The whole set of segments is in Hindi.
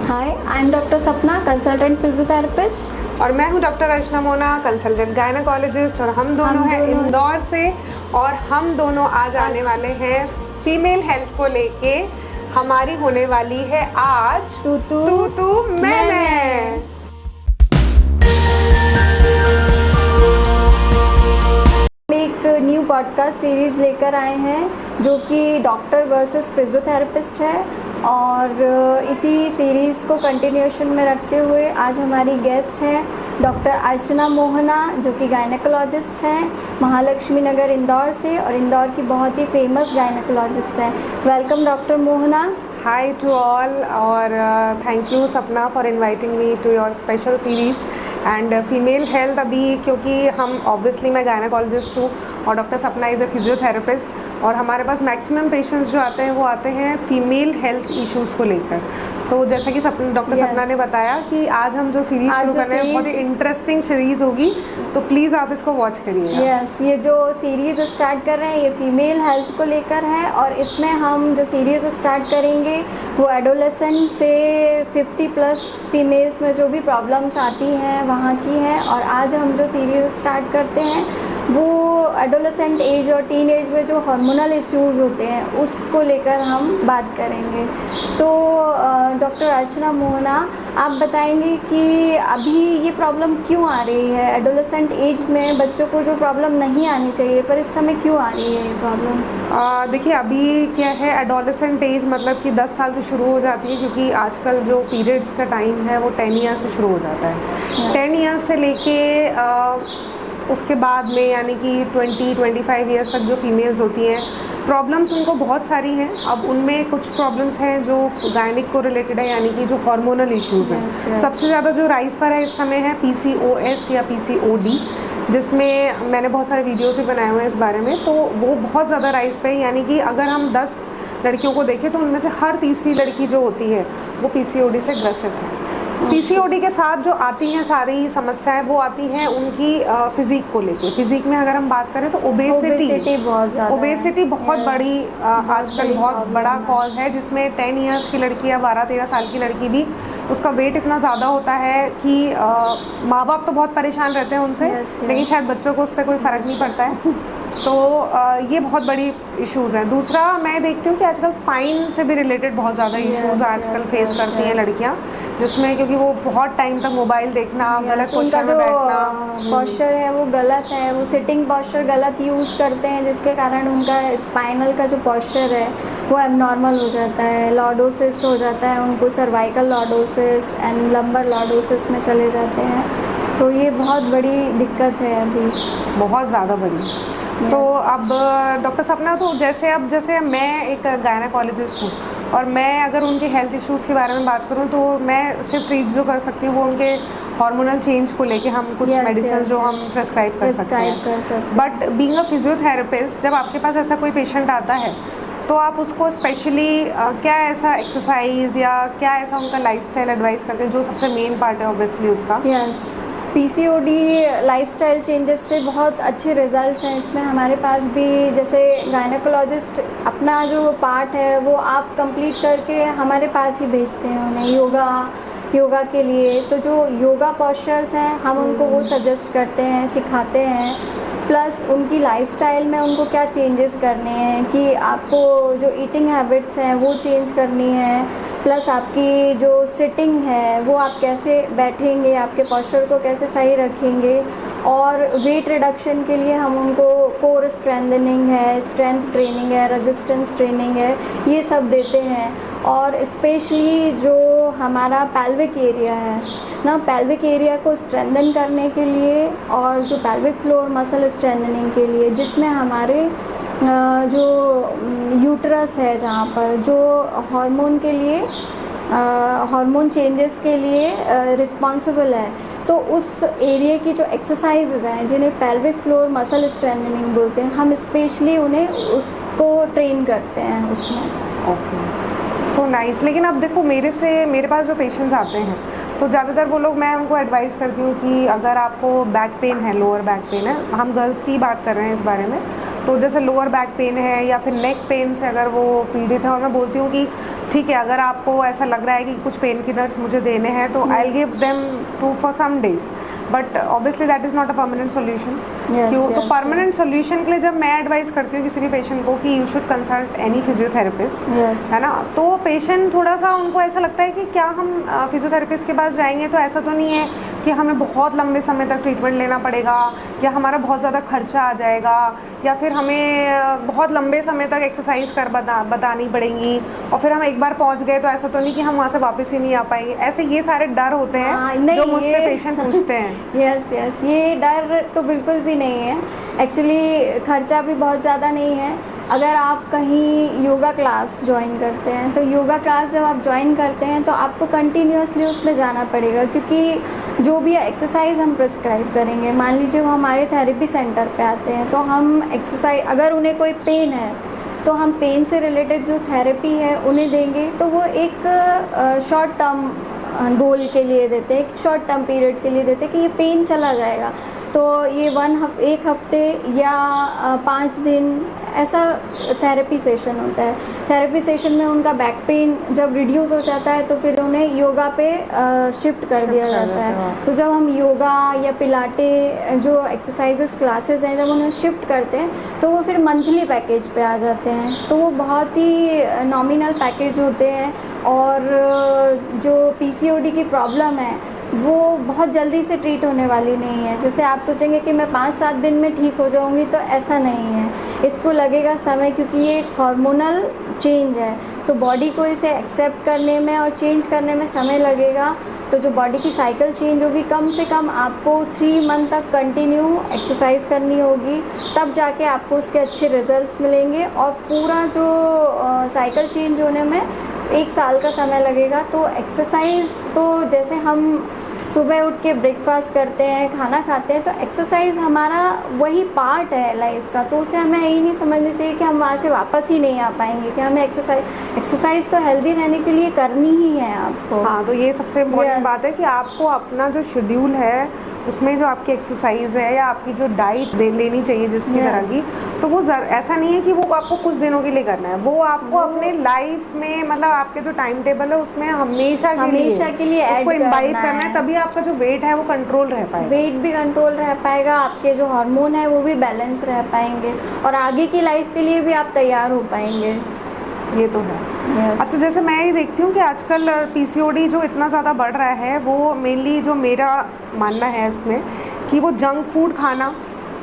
हाय, आई एम डॉक्टर सपना, कंसल्टेंट फिजियोथेरेपिस्ट। और मैं हूं डॉक्टर अर्चना मोना, कंसल्टेंट गायनेकोलॉजिस्ट। और हम दोनों हैं इंदौर से। और हम दोनों आज आने वाले हैं फीमेल हेल्थ को लेके। हमारी होने वाली है आज तू मैं। एक न्यू पॉडकास्ट सीरीज लेकर आए हैं जो कि डॉक्टर वर्सेस फिजियोथेरेपिस्ट है। और इसी सीरीज़ को कंटिन्यूएशन में रखते हुए आज हमारी गेस्ट हैं डॉक्टर अर्चना मोहना, जो कि गायनेकोलॉजिस्ट हैं महालक्ष्मी नगर इंदौर से, और इंदौर की बहुत ही फेमस गायनेकोलॉजिस्ट हैं। Welcome doctor Mohana. Hi to all, और thank you Sapna for inviting me to your special series and female health. अभी क्योंकि हम ऑब्वियसली मैं गायनेकोलॉजिस्ट हूँ और डॉक्टर सपना इज़ अ फिजियोथेरेपिस्ट, और हमारे पास मैक्सिमम पेशेंट्स जो आते हैं वो आते हैं फीमेल हेल्थ इश्यूज़ को लेकर। तो जैसा कि डॉक्टर सपना ने बताया कि आज हम जो सीरीज़ शुरू कर रहे हैं बहुत ही इंटरेस्टिंग सीरीज़ होगी, तो प्लीज़ आप इसको वॉच करिएगा। यस, ये जो सीरीज़ स्टार्ट कर रहे हैं ये फीमेल हेल्थ को लेकर है, और इसमें हम जो सीरीज़ स्टार्ट करेंगे वो एडोलेसेंट से 50+ फीमेल्स में जो भी प्रॉब्लम्स आती हैं वहाँ की है। और आज हम जो सीरीज़ स्टार्ट करते हैं वो एडोलेसेंट एज और टीन एज में जो हार्मोनल इश्यूज़ होते हैं उसको लेकर हम बात करेंगे। तो डॉक्टर अर्चना मोहना, आप बताएंगे कि अभी ये प्रॉब्लम क्यों आ रही है? एडोलेसेंट एज में बच्चों को जो प्रॉब्लम नहीं आनी चाहिए पर इस समय क्यों आ रही है ये प्रॉब्लम? देखिए, अभी क्या है, एडोलेसेंट एज मतलब कि 10 साल से शुरू हो जाती है, क्योंकि आजकल जो पीरियड्स का टाइम है वो 10 ईयर्स से शुरू हो जाता है। 10 ईयर्स से लेके उसके बाद में यानी कि 20-25 ईयर्स तक जो फीमेल्स होती हैं, प्रॉब्लम्स उनको बहुत सारी हैं। अब उनमें कुछ प्रॉब्लम्स हैं जो गायनिक को रिलेटेड है, यानी कि जो हार्मोनल इश्यूज़ हैं। सबसे ज़्यादा जो राइज पर है इस समय है PCOS या PCOD, जिसमें मैंने बहुत सारे वीडियोज़ भी बनाए हुए हैं इस बारे में। तो वो बहुत ज़्यादा राइज पे है, यानी कि अगर हम 10 लड़कियों को देखें तो उनमें से हर तीसरी लड़की जो होती है वो PCOD से ग्रसित है। PCOD के साथ जो आती हैं सारी समस्याएं वो आती हैं उनकी फिजिक को लेके। फिजिक में अगर हम बात करें तो ओबेसिटी बहुत बड़ी आजकल बहुत बड़ा कॉज है, जिसमें 10 ईयर्स की लड़की या 12-13 साल की लड़की भी उसका वेट इतना ज़्यादा होता है कि माँ बाप तो बहुत परेशान रहते हैं उनसे, लेकिन शायद बच्चों को उस पर कोई फ़र्क नहीं पड़ता है। तो ये बहुत बड़ी इश्यूज़ हैं। दूसरा मैं देखती हूँ कि आजकल स्पाइन से भी रिलेटेड बहुत ज़्यादा इश्यूज़ आजकल फेस करती हैं लड़कियाँ, जिसमें क्योंकि वो बहुत टाइम तक मोबाइल देखना, गलत पोस्चर में बैठना, पोस्चर है वो गलत है, वो सिटिंग पोस्चर गलत यूज़ करते हैं, जिसके कारण उनका स्पाइनल का जो पोस्चर है वो एबनॉर्मल हो जाता है, लॉर्डोसिस हो जाता है उनको, cervical lordosis and lumbar lordosis में चले जाते हैं। तो ये बहुत बड़ी दिक्कत है अभी, बहुत ज़्यादा बड़ी। तो अब डॉक्टर सपना, तो जैसे मैं एक गायनेकोलॉजिस्ट हूँ और मैं अगर उनके हेल्थ इश्यूज़ के बारे में बात करूँ तो मैं सिर्फ ट्रीट जो कर सकती हूँ वो उनके हार्मोनल चेंज को लेके हम कुछ मेडिसिन जो हम प्रेस्क्राइब कर सकते हैं। बट बीइंग अ फिजियोथेरेपिस्ट, जब आपके पास ऐसा कोई पेशेंट आता है तो आप उसको स्पेशली क्या ऐसा एक्सरसाइज या क्या ऐसा उनका लाइफस्टाइल एडवाइस करते हैं, जो सबसे मेन पार्ट है ऑब्वियसली उसका? PCOD लाइफस्टाइल चेंजेस से बहुत अच्छे रिजल्ट्स हैं इसमें हमारे पास भी। जैसे गायनेकोलॉजिस्ट अपना जो पार्ट है वो आप कंप्लीट करके हमारे पास ही भेजते हैं उन्हें योगा के लिए। तो जो योगा पोस्चर्स हैं हम उनको वो सजेस्ट करते हैं, सिखाते हैं, प्लस उनकी लाइफस्टाइल में उनको क्या चेंजेस करने हैं कि आपको जो ईटिंग हैबिट्स हैं वो चेंज करनी है, प्लस आपकी जो सिटिंग है वो आप कैसे बैठेंगे, आपके पोस्चर को कैसे सही रखेंगे। और वेट रिडक्शन के लिए हम उनको कोर स्ट्रेंथनिंग है, स्ट्रेंथ ट्रेनिंग है, रेजिस्टेंस ट्रेनिंग है, ये सब देते हैं। और स्पेशली जो हमारा पेल्विक एरिया है ना, पेल्विक एरिया को स्ट्रेंथन करने के लिए और जो पेल्विक फ्लोर मसल स्ट्रेंथनिंग के लिए, जिसमें हमारे जो यूट्रस है जहाँ पर जो हार्मोन के लिए हार्मोन चेंजेस के लिए रिस्पॉन्सिबल है, तो उस एरिया की जो एक्सरसाइजेज हैं जिन्हें पेल्विक फ्लोर मसल स्ट्रेंथनिंग बोलते हैं, हम स्पेशली उन्हें उसको ट्रेन करते हैं उसमें। Okay, so nice. लेकिन अब देखो, मेरे पास जो पेशेंट्स आते हैं तो ज़्यादातर वो लोग, मैं उनको एडवाइस करती हूँ कि अगर आपको बैक पेन है, लोअर बैक पेन है, हम गर्ल्स की बात कर रहे हैं इस बारे में, तो जैसे लोअर बैक पेन है या फिर नेक पेन से अगर वो पीड़ित है, और मैं बोलती हूँ कि ठीक है, अगर आपको ऐसा लग रहा है कि कुछ पेन किलर्स मुझे देने हैं तो I give them to for some days, but obviously that is not a permanent solution. क्यों? तो परमानेंट सोल्यूशन के लिए जब मैं एडवाइस करती हूँ किसी भी पेशेंट को कि you should consult any physiotherapist, है ना, तो पेशेंट थोड़ा सा उनको ऐसा लगता है कि क्या हम फिजियोथेरेपिस्ट के पास जाएंगे तो ऐसा तो नहीं है कि हमें बहुत लंबे समय तक ट्रीटमेंट लेना पड़ेगा, या हमारा बहुत ज़्यादा खर्चा आ जाएगा, या फिर हमें बहुत लंबे समय तक एक्सरसाइज कर बतानी पड़ेंगी, और फिर हम एक बार पहुंच गए तो ऐसा तो नहीं कि हम वहाँ से वापस ही नहीं आ पाएंगे। ऐसे ये सारे डर होते हैं जो मुझसे पेशेंट पूछते हैं। यस, ये डर तो बिल्कुल भी नहीं है। एक्चुअली खर्चा भी बहुत ज़्यादा नहीं है। अगर आप कहीं योगा क्लास ज्वाइन करते हैं तो योगा क्लास जब आप ज्वाइन करते हैं तो आपको कंटिन्यूसली उसमें जाना पड़ेगा, क्योंकि जो भी एक्सरसाइज हम प्रिस्क्राइब करेंगे, मान लीजिए वो हमारे थेरेपी सेंटर पे आते हैं तो हम एक्सरसाइज, अगर उन्हें कोई पेन है तो हम पेन से रिलेटेड जो थेरेपी है उन्हें देंगे, तो वो एक शॉर्ट टर्म गोल के लिए देते हैं, एक शॉर्ट टर्म पीरियड के लिए देते हैं कि ये पेन चला जाएगा। तो ये एक हफ्ते या 5 दिन ऐसा थेरेपी सेशन होता है। थेरेपी सेशन में उनका बैक पेन जब रिड्यूस हो जाता है तो फिर उन्हें योगा पे शिफ्ट कर दिया जाता है। तो जब हम योगा या पिलाटे जो एक्सरसाइजेस क्लासेस हैं जब उन्हें शिफ्ट करते हैं तो वो फिर मंथली पैकेज पे आ जाते हैं। तो वो बहुत ही नॉमिनल पैकेज होते हैं, और जो PCOD की प्रॉब्लम है वो बहुत जल्दी से ट्रीट होने वाली नहीं है। जैसे आप सोचेंगे कि मैं 5-7 दिन में ठीक हो जाऊंगी, तो ऐसा नहीं है। इसको लगेगा समय, क्योंकि ये एक हार्मोनल चेंज है, तो बॉडी को इसे एक्सेप्ट करने में और चेंज करने में समय लगेगा। तो जो बॉडी की साइकिल चेंज होगी, कम से कम आपको 3 मंथ तक कंटिन्यू एक्सरसाइज करनी होगी, तब जाके आपको उसके अच्छे रिजल्ट्स मिलेंगे। और पूरा जो साइकिल चेंज होने में 1 साल का समय लगेगा। तो एक्सरसाइज तो जैसे हम सुबह उठ के ब्रेकफास्ट करते हैं, खाना खाते हैं, तो एक्सरसाइज हमारा वही पार्ट है लाइफ का। तो उसे हमें यही नहीं समझना चाहिए कि हम वहाँ से वापस ही नहीं आ पाएंगे, कि हमें एक्सरसाइज तो हेल्दी रहने के लिए करनी ही है आपको। हाँ, तो ये सबसे इम्पोर्टेंट बात है कि आपको अपना जो शेड्यूल है उसमें जो आपकी एक्सरसाइज है या आपकी जो डाइट लेनी चाहिए जिसकी तरह की, तो वो ऐसा नहीं है कि वो आपको कुछ दिनों के लिए करना है, वो आपको अपने लाइफ में, मतलब आपके जो टाइम टेबल है उसमें हमेशा के लिए उसको इम्बाइब करना है। तभी आपका जो वेट है वो कंट्रोल रह पाएगा, वेट भी कंट्रोल रह पाएगा, आपके जो हार्मोन है वो भी बैलेंस रह पाएंगे, और आगे की लाइफ के लिए भी आप तैयार हो पाएंगे। ये तो है। अच्छा, जैसे मैं ये देखती हूँ कि आजकल PCOD जो इतना ज़्यादा बढ़ रहा है, वो मेनली जो मेरा मानना है इसमें कि वो जंक फूड खाना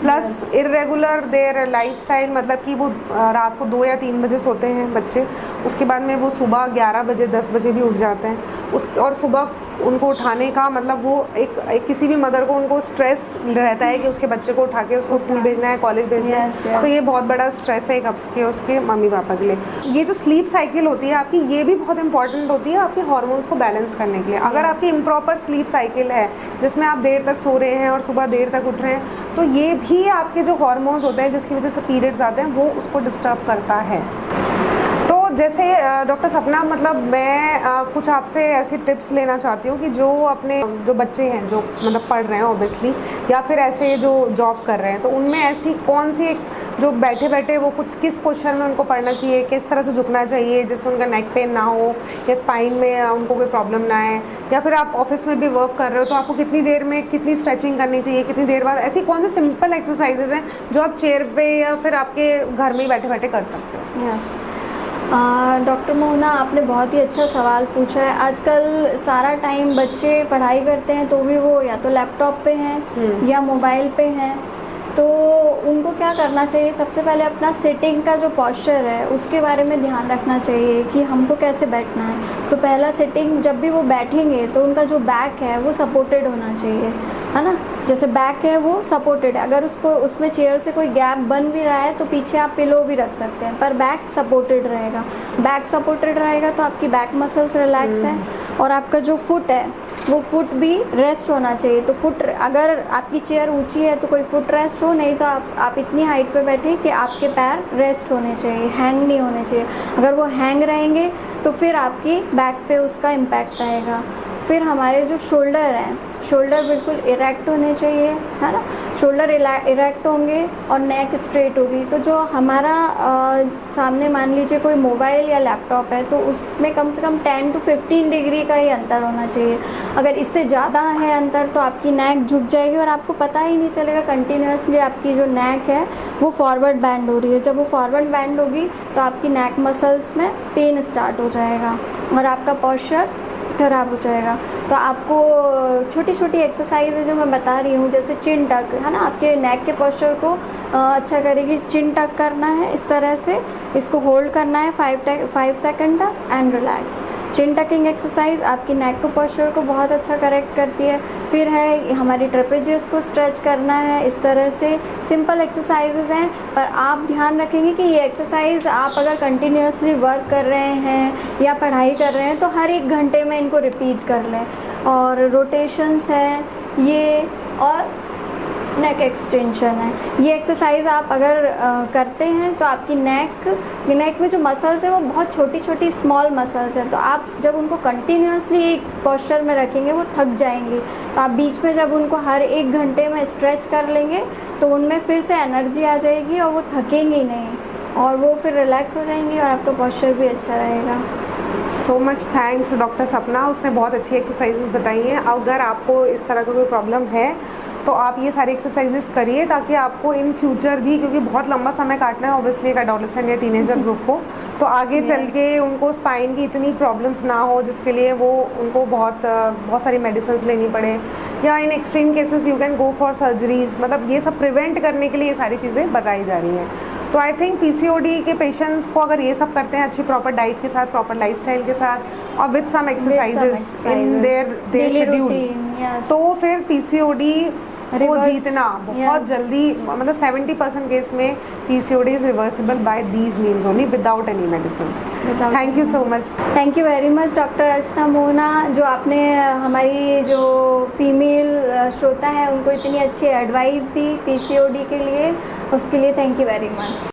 प्लस इरेगुलर देयर लाइफस्टाइल, मतलब कि वो रात को 2 या 3 बजे सोते हैं बच्चे, उसके बाद में वो सुबह 11 बजे 10 बजे भी उठ जाते हैं और सुबह उनको उठाने का, मतलब वो एक किसी भी मदर को उनको स्ट्रेस रहता है कि उसके बच्चे को उठा के उसको स्कूल भेजना है, कॉलेज भेजना है। तो ये बहुत बड़ा स्ट्रेस है एक उसके मम्मी पापा के लिए। ये जो स्लीप साइकिल होती है आपकी, ये भी बहुत इंपॉर्टेंट होती है आपके हार्मोन्स को बैलेंस करने के लिए। अगर आपकी इम्प्रॉपर स्लीप साइकिल है जिसमें आप देर तक सो रहे हैं और सुबह देर तक उठ रहे हैं, तो ये भी आपके जो हार्मोन्स होते हैं जिसकी वजह से पीरियड्स आते हैं वो उसको डिस्टर्ब करता है। जैसे डॉक्टर सपना, मतलब मैं कुछ आपसे ऐसी टिप्स लेना चाहती हूँ कि जो बच्चे हैं जो मतलब पढ़ रहे हैं ऑब्वियसली, या फिर ऐसे जो जॉब कर रहे हैं, तो उनमें ऐसी कौन सी जो बैठे बैठे वो किस पोस्चर में उनको पढ़ना चाहिए, किस तरह से झुकना चाहिए जिससे उनका नेक पेन ना हो या स्पाइन में उनको कोई प्रॉब्लम ना आए, या फिर आप ऑफिस में भी वर्क कर रहे हो तो आपको कितनी देर में कितनी स्ट्रेचिंग करनी चाहिए, कितनी देर बाद, ऐसी कौन सी सिंपल एक्सरसाइजेज हैं जो आप चेयर पे या फिर आपके घर में ही बैठे बैठे कर सकते हो? यस, डॉक्टर मोहना, आपने बहुत ही अच्छा सवाल पूछा है। आजकल सारा टाइम बच्चे पढ़ाई करते हैं तो भी वो या तो लैपटॉप पे हैं या मोबाइल पे हैं, तो उनको क्या करना चाहिए, सबसे पहले अपना सिटिंग का जो पोस्चर है उसके बारे में ध्यान रखना चाहिए कि हमको कैसे बैठना है। तो पहला सिटिंग, जब भी वो बैठेंगे तो उनका जो बैक है वो सपोर्टेड होना चाहिए, है ना। जैसे बैक है वो सपोर्टेड है, अगर उसमें चेयर से कोई गैप बन भी रहा है तो पीछे आप पिलो भी रख सकते हैं, पर बैक सपोर्टेड रहेगा। बैक सपोर्टेड रहेगा तो आपकी बैक मसल्स रिलैक्स है, और आपका जो फुट है वो फुट भी रेस्ट होना चाहिए। तो फुट, अगर आपकी चेयर ऊंची है तो कोई फुट रेस्ट हो, नहीं तो आप इतनी हाइट पे बैठे कि आपके पैर रेस्ट होने चाहिए, हैंग नहीं होने चाहिए। अगर वो हैंग रहेंगे तो फिर आपकी बैक पे उसका इम्पैक्ट आएगा। फिर हमारे जो शोल्डर हैं, शोल्डर बिल्कुल इरेक्ट होने चाहिए, है ना। शोल्डर इरेक्ट होंगे और नेक स्ट्रेट होगी, तो जो हमारा सामने मान लीजिए कोई मोबाइल या लैपटॉप है तो उसमें कम से कम 10 to 15 डिग्री का ही अंतर होना चाहिए। अगर इससे ज़्यादा है अंतर तो आपकी नेक झुक जाएगी और आपको पता ही नहीं चलेगा, कंटिन्यूसली आपकी जो नेक है वो फॉरवर्ड बैंड हो रही है। जब वो फॉरवर्ड बैंड होगी तो आपकी नेक मसल्स में पेन स्टार्ट हो जाएगा और आपका पोस्चर खराब हो जाएगा। तो आपको छोटी छोटी एक्सरसाइज है जो मैं बता रही हूँ, जैसे चिन टक, है ना, आपके नेक के पोस्चर को अच्छा करेगी। चिन टक करना है इस तरह से, इसको होल्ड करना है 5 सेकंड तक and relax. Chin talking exercise आपकी नेक को पोस्चर को बहुत अच्छा करेक्ट करती है। फिर है हमारी ट्रेपेजियस को स्ट्रेच करना है, इस तरह से सिंपल एक्सरसाइजेज हैं। पर आप ध्यान रखेंगे कि ये एक्सरसाइज आप अगर कंटिन्यूसली वर्क कर रहे हैं या पढ़ाई कर रहे हैं तो हर 1 घंटे में इनको रिपीट कर लें। और रोटेशंस है ये, और नेक एक्सटेंशन है। ये एक्सरसाइज आप अगर करते हैं तो आपकी नेक में जो मसल्स है वो बहुत छोटी छोटी स्मॉल मसल्स हैं, तो आप जब उनको कंटिन्यूसली एक पोस्चर में रखेंगे वो थक जाएंगी। तो आप बीच में जब उनको हर 1 घंटे में स्ट्रेच कर लेंगे तो उनमें फिर से एनर्जी आ जाएगी और वो थकेंगी नहीं और वो फिर रिलैक्स हो जाएंगी और आपका पोस्चर भी अच्छा रहेगा। So much thanks to doctor Sapna, उसने बहुत अच्छी एक्सरसाइजेस बताई हैं। अगर आपको इस तरह का कोई प्रॉब्लम है तो आप ये सारी एक्सरसाइजेस करिए ताकि आपको इन फ्यूचर भी, क्योंकि बहुत लंबा समय काटना है ऑब्वियसली एक एडोलेसेंट या टीनेजर ग्रुप को, तो आगे चल के उनको स्पाइन की इतनी प्रॉब्लम्स ना हो जिसके लिए वो उनको बहुत सारी मेडिसिन लेनी पड़े, या in extreme cases you can go for surgeries. मतलब ये सब प्रिवेंट करने के लिए ये सारी चीज़ें बताई जा रही हैं। तो आई थिंक पीसीओडी के पेशेंट्स को अगर ये सब करते हैं अच्छी प्रॉपर डाइट के साथ, प्रॉपर लाइफस्टाइल के साथ और with some exercises in their schedule, तो फिर पीसीओडी को जीतना बहुत जल्दी, मतलब 70% केस में PCOD is reversible by these means only without any medicines. Thank you so much. Thank you very much doctor Archana Mohana, जो आपने हमारी जो फीमेल श्रोता है उनको इतनी अच्छी एडवाइस दी पीसीओडी के लिए, उसके लिए थैंक यू वेरी मच।